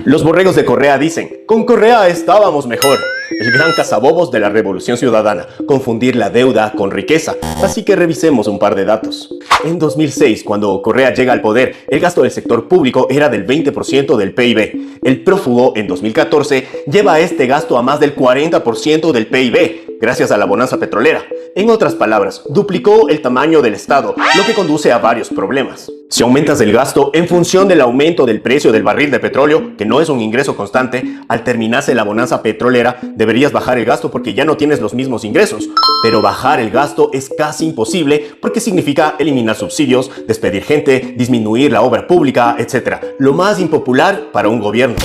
Los borregos de Correa dicen: con Correa estábamos mejor. El gran cazabobos de la Revolución Ciudadana, confundir la deuda con riqueza. Así que revisemos un par de datos. En 2006, cuando Correa llega al poder, el gasto del sector público era del 20% del PIB. El prófugo, en 2014, lleva este gasto a más del 40% del PIB, gracias a la bonanza petrolera. En otras palabras, duplicó el tamaño del Estado, lo que conduce a varios problemas. Si aumentas el gasto en función del aumento del precio del barril de petróleo, que no es un ingreso constante, al terminarse la bonanza petrolera, deberías bajar el gasto porque ya no tienes los mismos ingresos. Pero bajar el gasto es casi imposible porque significa eliminar subsidios, despedir gente, disminuir la obra pública, etc. Lo más impopular para un gobierno.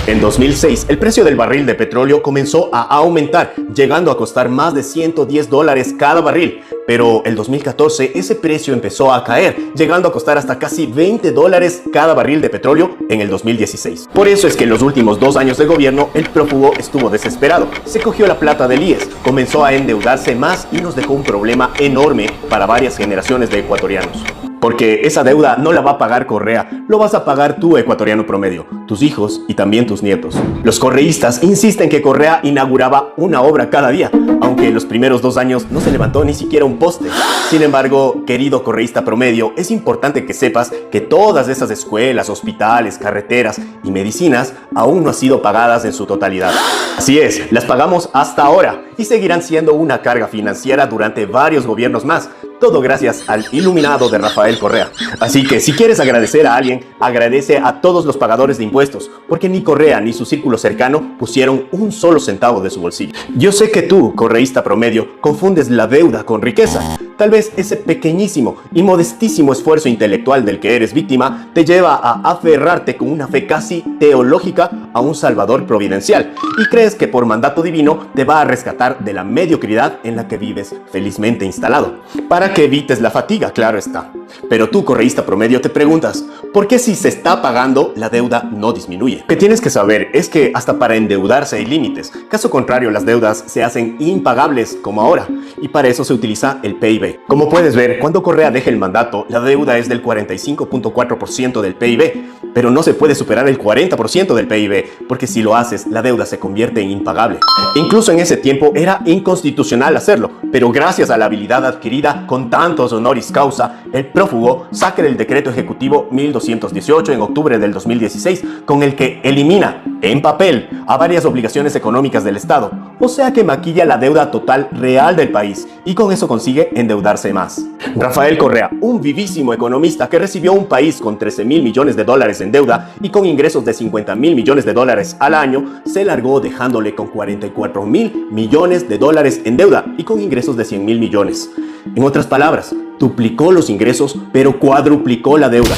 En 2006, el precio del barril de petróleo comenzó a aumentar, llegando a costar más de $110 cada barril. Pero el 2014 ese precio empezó a caer, llegando a costar hasta casi $20 cada barril de petróleo en el 2016. Por eso es que en los últimos 2 años de gobierno el prófugo estuvo desesperado. Se cogió la plata del IES, comenzó a endeudarse más y nos dejó un problema enorme para varias generaciones de ecuatorianos. Porque esa deuda no la va a pagar Correa, lo vas a pagar tú, ecuatoriano promedio, tus hijos y también tus nietos. Los correístas insisten que Correa inauguraba una obra cada día, aunque en los primeros 2 años no se levantó ni siquiera un poste. Sin embargo, querido correísta promedio, es importante que sepas que todas esas escuelas, hospitales, carreteras y medicinas aún no han sido pagadas en su totalidad. Así es, las pagamos hasta ahora y seguirán siendo una carga financiera durante varios gobiernos más. Todo gracias al iluminado de Rafael Correa. Así que si quieres agradecer a alguien, agradece a todos los pagadores de impuestos, porque ni Correa ni su círculo cercano pusieron un solo centavo de su bolsillo. Yo sé que tú, correísta promedio, confundes la deuda con riqueza. Tal vez ese pequeñísimo y modestísimo esfuerzo intelectual del que eres víctima te lleva a aferrarte con una fe casi teológica a un salvador providencial y crees que por mandato divino te va a rescatar de la mediocridad en la que vives felizmente instalado. Para que evites la fatiga, claro está. Pero tú, correísta promedio, te preguntas, ¿por qué si se está pagando la deuda no disminuye? Lo que tienes que saber es que hasta para endeudarse hay límites. Caso contrario, las deudas se hacen impagables como ahora, y para eso se utiliza el PIB. Como puedes ver, cuando Correa deje el mandato, la deuda es del 45.4% del PIB, pero no se puede superar el 40% del PIB, porque si lo haces, la deuda se convierte en impagable. Incluso en ese tiempo era inconstitucional hacerlo, pero gracias a la habilidad adquirida con tantos honoris causa, el prófugo saca el decreto ejecutivo 1218 en octubre del 2016, con el que elimina, en papel, a varias obligaciones económicas del Estado, o sea que maquilla la deuda total real del país, y con eso consigue endeudarse más. Rafael Correa, un vivísimo economista que recibió un país con 13.000 millones de dólares en deuda y con ingresos de 50.000 millones de dólares al año, se largó dejándole con 44.000 millones de dólares en deuda y con ingresos de 100.000 millones. En otras palabras, duplicó los ingresos, pero cuadruplicó la deuda.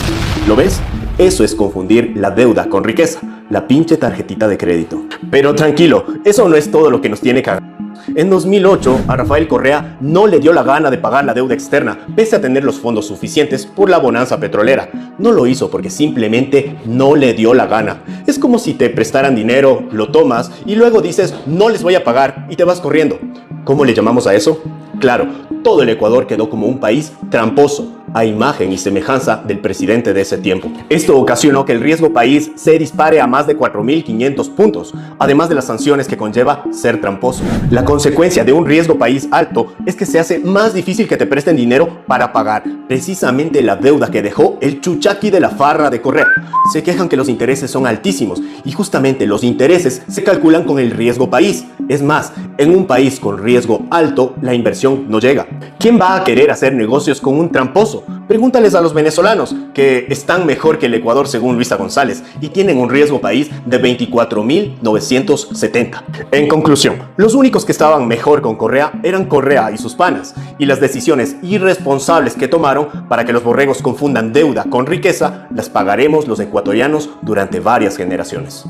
¿Lo ves? Eso es confundir la deuda con riqueza, la pinche tarjetita de crédito. Pero tranquilo, eso no es todo lo que nos tiene cagados. En 2008, a Rafael Correa no le dio la gana de pagar la deuda externa, pese a tener los fondos suficientes por la bonanza petrolera. No lo hizo porque simplemente no le dio la gana. Es como si te prestaran dinero, lo tomas y luego dices, no les voy a pagar y te vas corriendo. ¿Cómo le llamamos a eso? Claro, todo el Ecuador quedó como un país tramposo, a imagen y semejanza del presidente de ese tiempo. Esto ocasionó que el riesgo país se dispare a más de 4.500 puntos, además de las sanciones que conlleva ser tramposo. La consecuencia de un riesgo país alto es que se hace más difícil que te presten dinero para pagar precisamente la deuda que dejó el chuchaqui de la farra de Correa. Se quejan que los intereses son altísimos y justamente los intereses se calculan con el riesgo país. Es más, en un país con riesgo alto, la inversión no llega. ¿Quién va a querer hacer negocios con un tramposo? Pregúntales a los venezolanos, que están mejor que el Ecuador según Luisa González y tienen un riesgo país de 24.970. En conclusión, los únicos que estaban mejor con Correa eran Correa y sus panas, y las decisiones irresponsables que tomaron para que los borregos confundan deuda con riqueza las pagaremos los ecuatorianos durante varias generaciones.